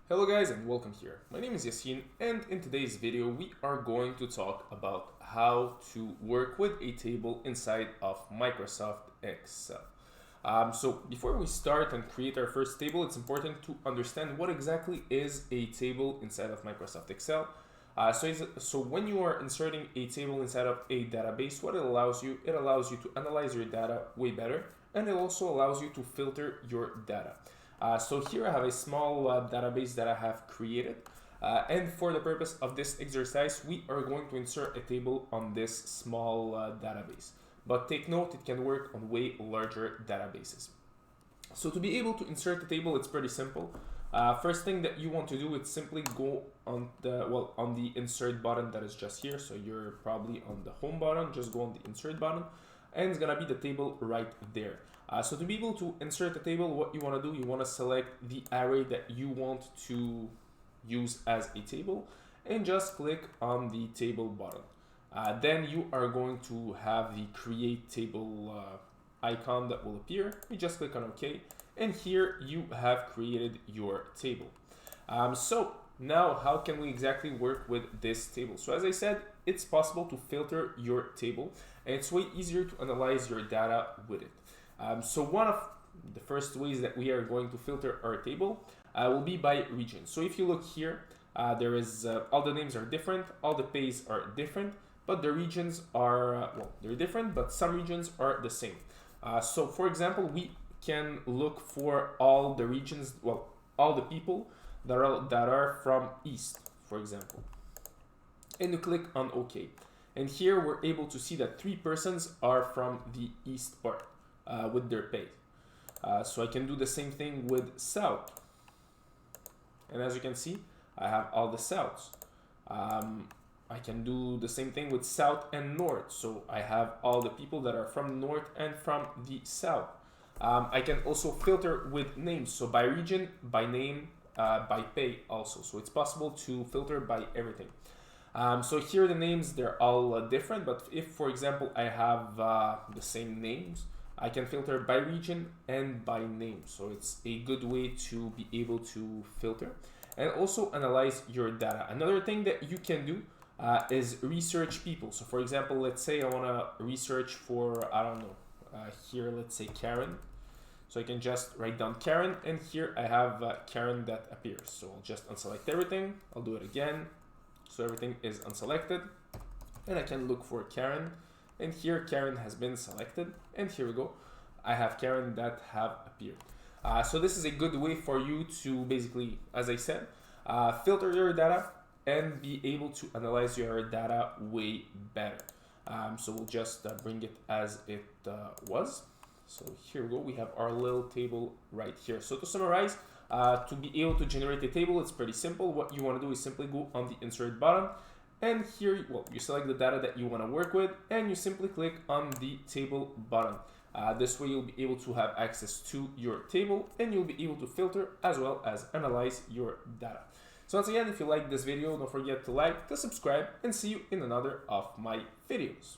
Hello guys and welcome here. My name is Yassine and in today's video we are going to talk about how to work with a table inside of Microsoft Excel. So before we start and create our first table, it's important to understand what exactly is a table inside of Microsoft Excel. So when you are inserting a table inside of a database, what it allows you to analyze your data way better, and it also allows you to filter your data. So here I have a small database that I have created, and for the purpose of this exercise we are going to insert a table on this small database, but take note it can work on way larger databases. So to be able to insert a table, it's pretty simple. First thing that you want to do is simply go on the insert button that is just here. So you're probably on the home button, just go on the insert button and it's gonna be the table right there. So to be able to insert a table, what you want to do, you want to select the array that you want to use as a table and just click on the table button. Then you are going to have the create table icon that will appear. You just click on OK, and here you have created your table. So now how can we exactly work with this table? So as I said, it's possible to filter your table and it's way easier to analyze your data with it. So one of the first ways that we are going to filter our table will be by region. So if you look here, there is all the names are different, all the pays are different, but the regions are, they're different, but some regions are the same. So for example, we can look for all the regions, all the people that are from East, for example. And you click on OK. And here we're able to see that 3 persons are from the East part. With their pay. So I can do the same thing with South. And as you can see, I have all the Souths. I can do the same thing with South and North. So I have all the people that are from North and from the South. I can also filter with names. So by region, by name, by pay also. So it's possible to filter by everything. So here the names, they're all different. But if, for example, I have the same names, I can filter by region and by name. So it's a good way to be able to filter and also analyze your data. Another thing that you can do is research people. So for example, let's say I want to research for, I don't know, here let's say Karen. So I can just write down Karen, and here I have Karen that appears. So I'll just unselect everything. I'll do it again. So everything is unselected and I can look for Karen. And here Karen has been selected, and here we go. I have Karen that have appeared. So this is a good way for you to basically, as I said, filter your data and be able to analyze your data way better. So we'll just bring it as it was. So here we go. We have our little table right here. So to summarize, to be able to generate a table, it's pretty simple. What you want to do is simply go on the insert button. And here, you select the data that you want to work with, and you simply click on the table button. This way you'll be able to have access to your table, and you'll be able to filter as well as analyze your data. So once again, if you like this video, don't forget to like, to subscribe, and see you in another of my videos.